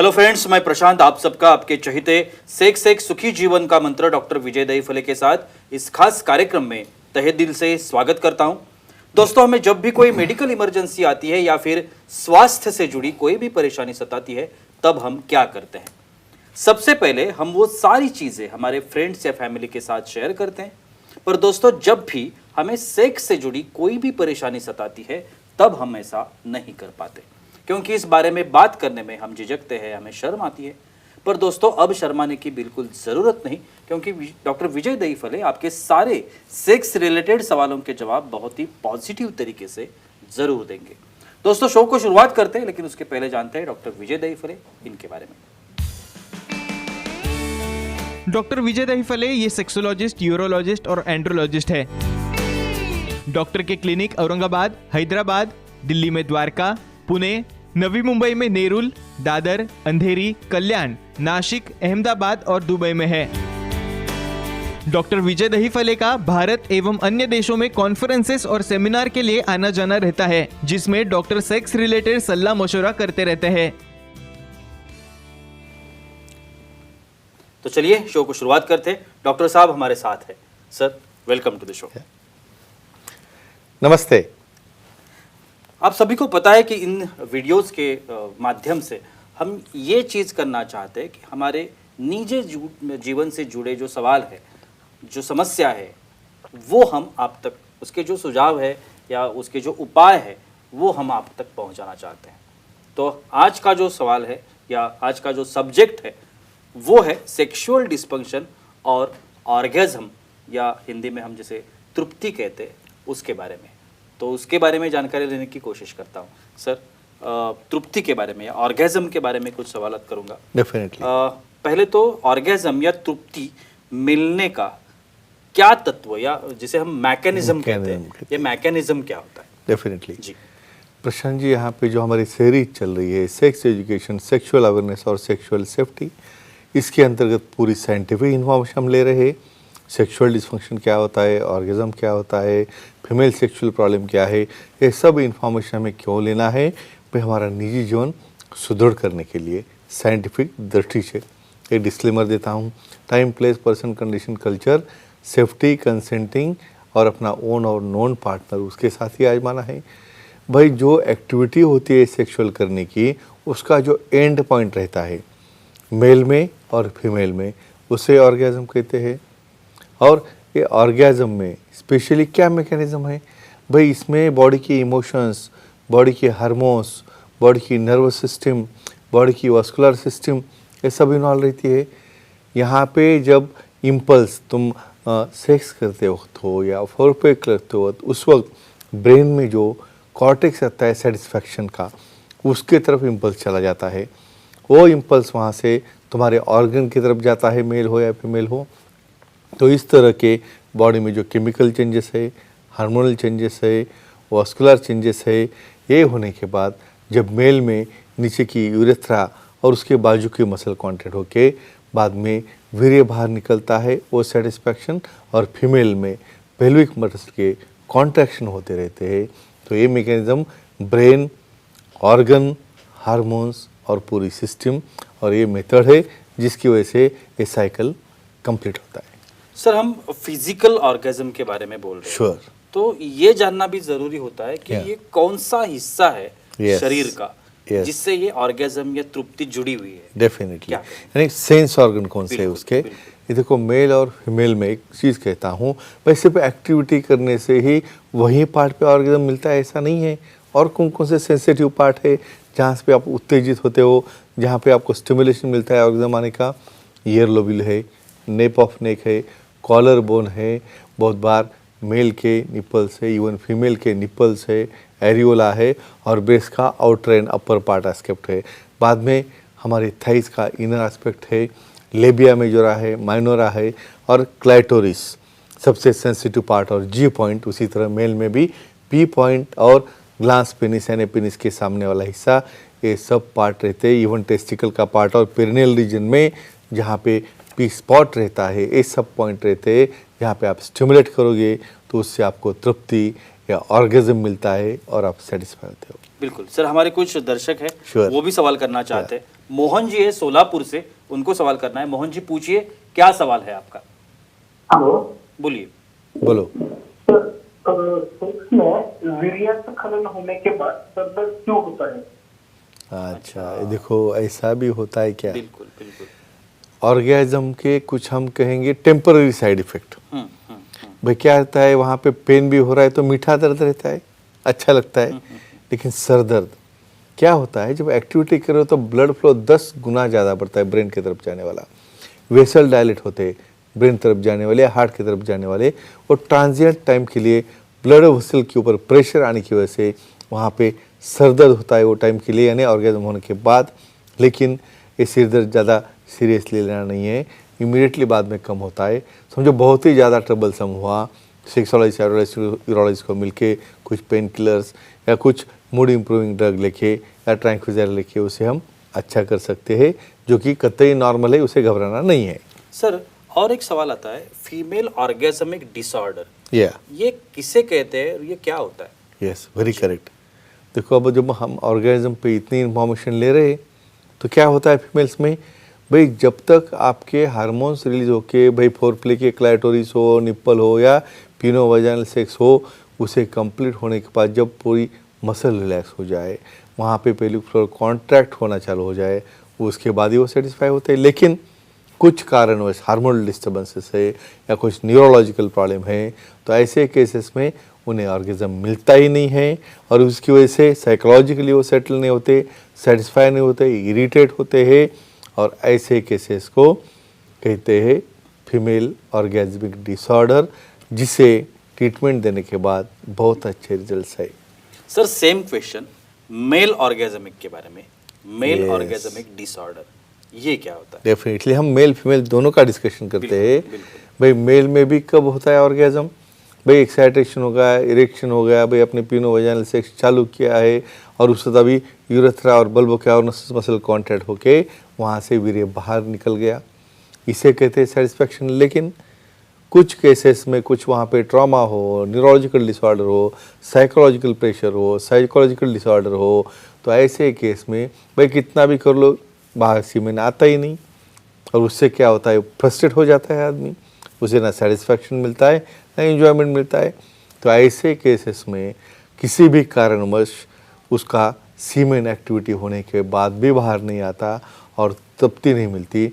Hello friends, मैं प्रशांत आप सबका आपके चहेते सेक्स एक सुखी जीवन का मंत्र डॉक्टर विजय दहीफले के साथ इस खास कार्यक्रम में तहे दिल से स्वागत करता हूं। दोस्तों, हमें जब भी कोई मेडिकल इमरजेंसी आती है या फिर स्वास्थ्य से जुड़ी कोई भी परेशानी सताती है, तब हम क्या करते हैं? सबसे पहले हम वो सारी चीजें हमारे फ्रेंड्स या फैमिली के साथ शेयर करते हैं। पर दोस्तों, जब भी हमें सेक्स से जुड़ी कोई भी परेशानी सताती है, तब हम ऐसा नहीं कर पाते, क्योंकि इस बारे में बात करने में हम झिझकते हैं, हमें शर्म आती है। पर दोस्तों, अब शर्माने की बिल्कुल ज़रूरत नहीं, क्योंकि डॉक्टर विजय दहीफले आपके सारे सेक्स रिलेटेड सवालों के जवाब बहुत ही पॉजिटिव तरीके से ज़रूर देंगे। दोस्तों, शो को शुरुआत करते हैं, लेकिन उसके पहले जानते हैं डॉक्टर विजय दहीफले इनके बारे में। डॉक्टर विजय दहीफले ये सेक्सोलॉजिस्ट, यूरोलॉजिस्ट और एंड्रोलॉजिस्ट है। डॉक्टर के क्लिनिक औरंगाबाद, हैदराबाद, दिल्ली में द्वारका, पुणे, नवी मुंबई में नेरुल, दादर, अंधेरी, कल्याण, नासिक, अहमदाबाद और दुबई में है। डॉक्टर विजय दहीफले का भारत एवं अन्य देशों में कॉन्फ्रेंसेस और सेमिनार के लिए आना जाना रहता है, जिसमें डॉक्टर सेक्स रिलेटेड सलाह मशवरा करते रहते हैं। तो चलिए शो को शुरुआत करते हैं। डॉक्टर साहब हमारे साथ है। Sir, welcome to the show. नमस्ते। आप सभी को पता है कि इन वीडियोस के माध्यम से हम ये चीज़ करना चाहते हैं कि हमारे निजी जीवन से जुड़े जो सवाल है, जो समस्या है, वो हम आप तक, उसके जो सुझाव है या उसके जो उपाय है, वो हम आप तक पहुंचाना चाहते हैं। तो आज का जो सवाल है या आज का जो सब्जेक्ट है, वो है सेक्सुअल डिस्फंक्शन और ऑर्गेज्म, या हिंदी में हम जिसे तृप्ति कहते हैं, उसके बारे में। तो उसके बारे में जानकारी लेने की कोशिश करता हूँ। सर, तृप्ति के बारे में या ऑर्गेज्म के बारे में कुछ सवाल करूँगा। डेफिनेटली। पहले तो ऑर्गेज्म या तृप्ति मिलने का क्या तत्व या जिसे हम मैकेनिज्म कहते हैं, ये मैकेनिज्म क्या होता है? डेफिनेटली जी प्रशांत जी, यहाँ पे जो हमारी सीरीज चल रही है सेक्स एजुकेशन, सेक्सुअल अवेयरनेस और सेक्सुअल सेफ्टी, इसके अंतर्गत पूरी साइंटिफिक इन्फॉर्मेशन हम ले रहे हैं। सेक्सुअल डिस्फंक्शन क्या होता है, ऑर्गेज्म क्या होता है, फीमेल सेक्सुअल प्रॉब्लम क्या है, ये सब इन्फॉर्मेशन हमें क्यों लेना है, भाई हमारा निजी जीवन सुदृढ़ करने के लिए साइंटिफिक दृष्टि से। एक डिस्क्लेमर देता हूँ, time, place, person, condition, culture, safety, consenting और अपना ओन और नॉन पार्टनर उसके साथ ही आजमाना है। भाई जो एक्टिविटी होती है सेक्सुअल करने की, उसका जो एंड पॉइंट रहता है मेल में और फीमेल में, उसे ऑर्गेज्म कहते हैं। और ये ऑर्गेज्म में स्पेशली क्या मैकेनिज्म है भाई, इसमें बॉडी की इमोशंस, बॉडी के हार्मोन्स, बॉडी की नर्वस सिस्टम, बॉडी की वास्कुलर सिस्टम, ये सब इन्वॉल्व रहती है। यहाँ पे जब इम्पल्स तुम सेक्स करते वक्त हो या फोरप्ले करते हो, उस वक्त ब्रेन में जो कॉर्टेक्स आता है सेटिस्फैक्शन का, उसके तरफ इम्पल्स चला जाता है। वो इम्पल्स वहाँ से तुम्हारे ऑर्गन की तरफ जाता है, मेल हो या फीमेल हो। तो इस तरह के बॉडी में जो केमिकल चेंजेस है, हार्मोनल चेंजेस है, वास्कुलर चेंजेस है, ये होने के बाद जब मेल में नीचे की यूरेथ्रा और उसके बाजू की मसल कॉन्ट्रैक्ट होके बाद में वीर्य बाहर निकलता है, वो सेटिस्फैक्शन, और फीमेल में पेल्विक मसल के कॉन्ट्रैक्शन होते रहते हैं। तो ये मैकेनिज्म ब्रेन, ऑर्गन, हार्मोन्स और पूरी सिस्टम, और ये मेथड है जिसकी वजह से ये साइकिल कंप्लीट होता है। सर, हम फिजिकल ऑर्गेज्म के बारे में बोल रहे हैं। श्योर। तो ये जानना भी जरूरी होता है कि ये कौन सा हिस्सा है शरीर का जिससे ये ऑर्गेज्म या तृप्ति जुड़ी हुई है? डेफिनेटली, यानी सेंस ऑर्गन कौन से है उसके। ये देखो, मेल और फीमेल में एक चीज़ कहता हूँ, भाई सिर्फ एक्टिविटी करने से ही वही पार्ट पे ऑर्गेज्म मिलता है ऐसा नहीं है। और कौन कौन से सेंसिटिव पार्ट है जहाँ पे आप उत्तेजित होते हो, जहाँ पे आपको स्टिमुलेशन मिलता है ऑर्गेज्म आने का? ईयर लोब्यूल है, नेप ऑफ नेक है, कॉलर बोन है, बहुत बार मेल के निपल्स है, इवन फीमेल के निपल्स है, एरियोला है, और ब्रेस्ट का outer and upper part aspect है। बाद में हमारे थाइस का इनर एस्पेक्ट है, लेबिया मेजोरा है, माइनोरा है, और क्लाइटोरिस सबसे सेंसिटिव पार्ट, और जी पॉइंट उसी तरह मेल में भी पी पॉइंट और ग्लांस पेनिस यानी पेनिस के सामने वाला हिस्सा, ये सब पार्ट रहते हैं। इवन टेस्टिकल का पार्ट और पेरिनियल रीजन में जहाँ पे पी स्पॉट रहता है, ये सब पॉइंट रहते हैं जहाँ पे आप स्टिमुलेट करोगे तो उससे आपको तृप्ति या ऑर्गेज्म मिलता है और आप सेटिस्फाई होते हो। बिल्कुल सर, हमारे कुछ दर्शक हैं Sure. वो भी सवाल करना चाहते हैं। मोहन जी है सोलापुर से, उनको सवाल करना है। मोहन जी पूछिए, क्या सवाल है आपका? हेलो बोलिए। बोलो। सर, सेक्स में वीर्याशय खनन होने के बाद दर्द क्यों होता है? अच्छा, ये देखो ऐसा भी होता है क्या? बिल्कुल बिल्कुल। ऑर्गेजम के कुछ हम कहेंगे टेम्पररी साइड इफेक्ट। भाई क्या रहता है, वहाँ पे पेन भी हो रहा है तो मीठा दर्द रहता है, अच्छा लगता है, लेकिन सर दर्द क्या होता है, जब एक्टिविटी करो तो ब्लड फ्लो 10 गुना ज़्यादा बढ़ता है ब्रेन की तरफ जाने वाला, वेसल डायलेट होते हैं ब्रेन तरफ जाने वाले, हार्ट की तरफ जाने वाले, और ट्रांजिएंट टाइम के लिए ब्लड वेसल के ऊपर प्रेशर आने की वजह से वहाँ पे सर दर्द होता है वो टाइम के लिए, यानी ऑर्गेजम होने के बाद। लेकिन ये सिर दर्द ज़्यादा सीरियसली लेना नहीं है, इमीडिएटली बाद में कम होता है। समझो बहुत ही ज़्यादा ट्रबलसम हुआ, सेक्सोलॉजिस्ट यूरोलॉजिस्ट को मिलके कुछ पेन किलर्स या कुछ मूड इम्प्रूविंग ड्रग लेके या ट्रैंक्विलाइजर लेके उसे हम अच्छा कर सकते हैं, जो कि कतई नॉर्मल है, उसे घबराना नहीं है। सर और एक सवाल आता है, फीमेल ऑर्गेजमिक डिसऑर्डर, या ये किसे कहते हैं और ये क्या होता है? Yes, very correct. देखो अब जब हम ऑर्गेनिज्म पे इतनी इन्फॉर्मेशन ले रहे हैं तो क्या होता है फीमेल्स में, भाई जब तक आपके हार्मोन्स रिलीज होके भाई फोरप्ले के क्लाइटोरिस हो, निप्पल हो या पिनो वजाइनल सेक्स हो, उसे कंप्लीट होने के बाद जब पूरी मसल रिलैक्स हो जाए, वहाँ पे पेल्विक फ्लोर कॉन्ट्रैक्ट होना चालू हो जाए, उसके बाद ही वो सेटिस्फाई होते हैं। लेकिन कुछ कारणवश हार्मोनल डिस्टर्बेंसेस है या कुछ न्यूरोलॉजिकल प्रॉब्लम है, तो ऐसे केसेस में उन्हें ऑर्गेजम मिलता ही नहीं है, और उसकी वजह से साइकोलॉजिकली वो सेटल नहीं होते, सेटिस्फाई नहीं होते, इरिटेट होते हैं, और ऐसे केसेस को कहते हैं फीमेल ऑर्गेजमिक डिसऑर्डर, जिसे ट्रीटमेंट देने के बाद बहुत अच्छे रिजल्ट्स है। Sir same question male orgasmic के बारे में, मेल Yes. ऑर्गेजमिक डिसऑर्डर ये क्या होता है? डेफिनेटली हम मेल फीमेल दोनों का डिस्कशन करते बिल्कुल, हैं। बिल्कुल। भाई मेल में भी कब होता है ऑर्गेजम, भाई एक्साइटेशन हो गया, इरेक्शन हो गया, भाई अपने पिनो वजाइनल सेक्स चालू किया है और उससे तभी यूरेथ्रा और बल्ब क्या और नस मसल कॉन्टैक्ट होके वहाँ से वीर्य बाहर निकल गया, इसे कहते हैं सेटिस्फैक्शन। लेकिन कुछ केसेस में कुछ वहाँ पे ट्रॉमा हो, न्यूरोलॉजिकल डिसऑर्डर हो, साइकोलॉजिकल प्रेशर हो, साइकोलॉजिकल डिसऑर्डर हो, तो ऐसे केस में भाई कितना भी कर लो बाहर सीमेन आता ही नहीं, और उससे क्या होता है, फ्रस्ट्रेट हो जाता है आदमी, उसे ना सेटिस्फैक्शन मिलता है ना एंजॉयमेंट मिलता है। तो ऐसे केसेस में किसी भी कारणवश उसका सीमेन एक्टिविटी होने के बाद भी बाहर नहीं आता और तृप्ति नहीं मिलती,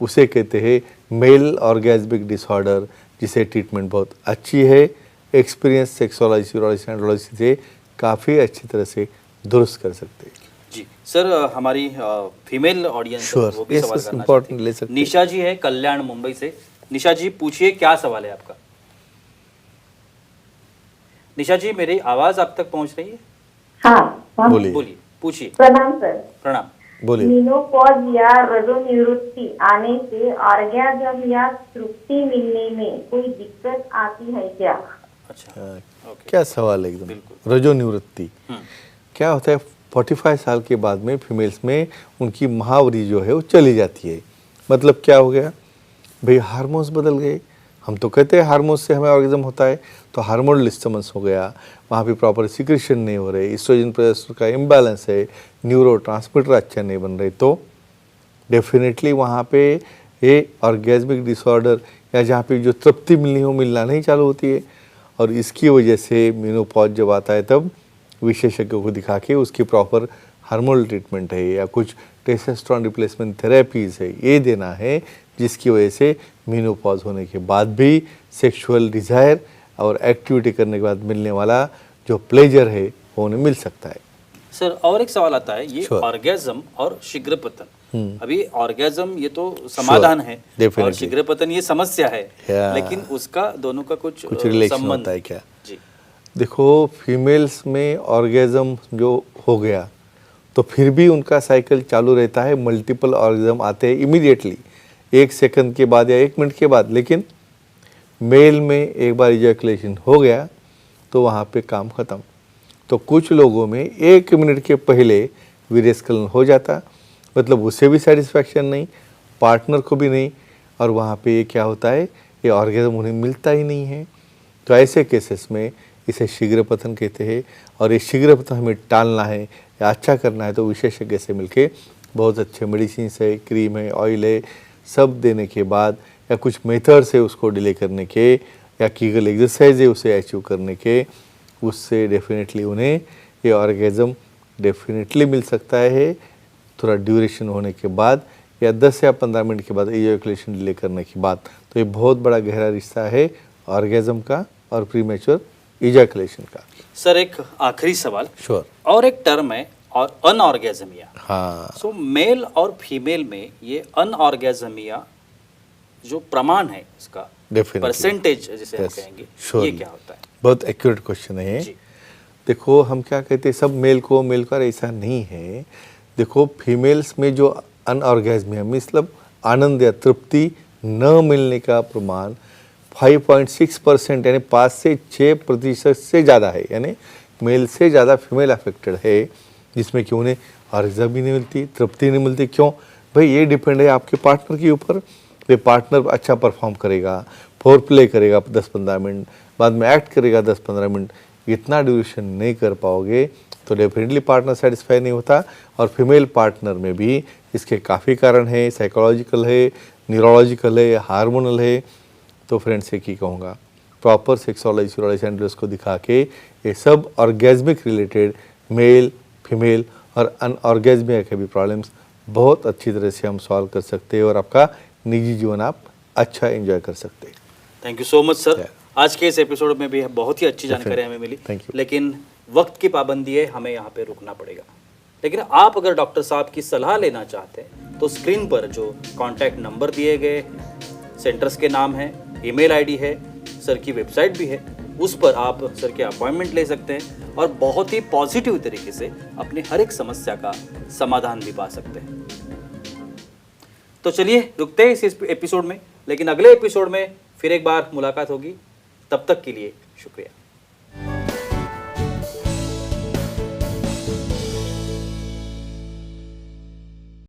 उसे कहते हैं मेल ऑर्गेजमिक डिसऑर्डर, जिसे ट्रीटमेंट बहुत अच्छी है, एक्सपीरियंस सेक्सोलॉजिस्ट यूरोलॉजिस्ट एंड्रोलॉजिस्ट से काफ़ी अच्छी तरह से दुरुस्त कर सकते हैं। जी सर, हमारी फीमेल ऑडियंस Sure. वो भी Yes, सवाल yes, करना important, चाहती ले है। सकते हैं। निशा जी है कल्याण मुंबई से। निशा जी पूछिए, क्या सवाल है आपका? निशा जी मेरी आवाज आप तक पहुंच रही है? हाँ, बोलिए। बोलिए, पूछिए। प्रणाम सर। प्रणाम। बोलिए। मेनोपॉज या रजोनिवृत्ति आने से ऑर्गेजम या तृप्ति मिलने में कोई दिक्कत आती है क्या? अच्छा, ओके। क्या सवाल है एकदम। बिल्कुल। रजो निवृत्ति क्या होता है, 45 साल के बाद में फीमेल्स में उनकी महावरी जो है वो चली जाती है। मतलब क्या हो गया भाई, हार्मोन्स बदल गए। हम तो कहते हैं हार्मोन्स से हमें ऑर्गेजम होता है, तो हार्मोनल डिस्टर्बेंस हो गया, वहाँ पे प्रॉपर सिक्रेशन नहीं हो रहे, एस्ट्रोजन प्रोजेस्टेरोन का इम्बैलेंस है, न्यूरोट्रांसमीटर अच्छे नहीं बन रहे, तो डेफिनेटली वहाँ पे ये ऑर्गेजमिक डिसऑर्डर या जहाँ पे जो तृप्ति मिलनी हो मिलना नहीं चालू होती है, और इसकी वजह से मेनोपॉज जब आता है तब विशेषज्ञों को दिखा के उसकी प्रॉपर हार्मोनल ट्रीटमेंट है या कुछ टेस्टोस्टेरोन रिप्लेसमेंट थेरेपीज है ये देना है, जिसकी वजह से मेनोपॉज होने के बाद भी सेक्सुअल डिज़ायर और एक्टिविटी करने के बाद मिलने वाला जो प्लेजर है वो उन्हें मिल सकता है। सर और एक सवाल आता है, ये Sure. ऑर्गेजम और शीघ्रपतन, अभी ऑर्गेजम ये तो समाधान है और definitely. शीघ्रपतन ये समस्या है, Yeah. लेकिन उसका दोनों का कुछ रिलेशन संबंध होता है क्या? जी देखो फीमेल्स में ऑर्गेजम जो हो गया तो फिर भी उनका साइकिल चालू रहता है, मल्टीपल ऑर्गेजम आते हैं इमीडिएटली 1 सेकंड के बाद या 1 मिनट के बाद। लेकिन मेल में एक बार इजैकुलेशन हो गया तो वहाँ पे काम ख़त्म। तो कुछ लोगों में 1 मिनट के पहले वीर्यस्खलन हो जाता, मतलब उससे भी सेटिस्फैक्शन नहीं, पार्टनर को भी नहीं, और वहाँ पे ये क्या होता है, ये ऑर्गेजम उन्हें मिलता ही नहीं है। तो ऐसे केसेस में इसे शीघ्र पतन कहते हैं। और ये शीघ्र पतन हमें टालना है या अच्छा करना है तो विशेषज्ञ से मिलके बहुत अच्छे मेडिसिन है, क्रीम है, ऑयल है, सब देने के बाद या कुछ मेथड से उसको डिले करने के या कीगल एक्सरसाइज है उसे अचीव करने के, उससे डेफिनेटली उन्हें ये ऑर्गेज़म डेफिनेटली मिल सकता है। थोड़ा ड्यूरेशन होने के बाद या 10 या 15 मिनट के बाद इजैकुलेशन डिले करने के बाद। तो ये बहुत बड़ा गहरा रिश्ता है ऑर्गेज़म का और प्रीमेच्योर इजैकुलेशन का। सर एक आखिरी सवाल, श्योर। और एक टर्म है और अनऑर्गेजमिया। हाँ, सो मेल और फीमेल में ये अनऑर्गेजमिया जो प्रमाण है इसका Definitely. परसेंटेज जिसे हम Yes, कहेंगे surely. ये क्या होता है? बहुत एक्यूरेट क्वेश्चन है। जी। देखो हम क्या कहते हैं, सब मेल को ऐसा नहीं है। देखो फीमेल्स में जो अनऑर्गेजमिया मतलब आनंद या तृप्ति न मिलने का प्रमाण 5.6% यानी 5 से 6% से ज़्यादा है, यानी मेल से ज़्यादा फीमेल अफेक्टेड है, जिसमें कि उन्हें ऑर्गेज़म भी नहीं मिलती, तृप्ति नहीं मिलती। क्यों भाई? ये डिपेंड है आपके पार्टनर के ऊपर। वे पार्टनर अच्छा परफॉर्म करेगा, फोर प्ले करेगा 10-15 मिनट, बाद में एक्ट करेगा 10-15 मिनट, इतना ड्यूरेशन नहीं कर पाओगे तो डेफिनेटली पार्टनर सेटिस्फाई नहीं होता। और फीमेल पार्टनर में भी इसके काफ़ी कारण है, साइकोलॉजिकल है, न्यूरोलॉजिकल है, हार्मोनल है। तो फ्रेंड्स से की कहूँगा, प्रॉपर सेक्सोलॉजी यूरोलॉजी एंड को दिखा के ये सब ऑर्गेजमिक रिलेटेड मेल फीमेल और अनऑर्गेजमिया के भी प्रॉब्लम्स बहुत अच्छी तरह से हम सॉल्व कर सकते हैं और आपका निजी जीवन आप अच्छा एंजॉय कर सकते हैं। Thank you so much sir. Yeah. आज के इस एपिसोड में भी बहुत ही अच्छी जानकारी हमें मिली। Thank you. लेकिन वक्त की पाबंदी है, हमें यहाँ पे रुकना पड़ेगा। लेकिन आप अगर डॉक्टर साहब की सलाह लेना चाहते हैं तो स्क्रीन पर जो कॉन्टैक्ट नंबर दिए गए, सेंटर्स के नाम है, ईमेल आईडी है, सर की वेबसाइट भी है, उस पर आप सर के अपॉइंटमेंट ले सकते हैं और बहुत ही पॉजिटिव तरीके से अपनी हर एक समस्या का समाधान भी पा सकते हैं। तो चलिए रुकते हैं इस एपिसोड में, लेकिन अगले एपिसोड में फिर एक बार मुलाकात होगी। तब तक के लिए शुक्रिया।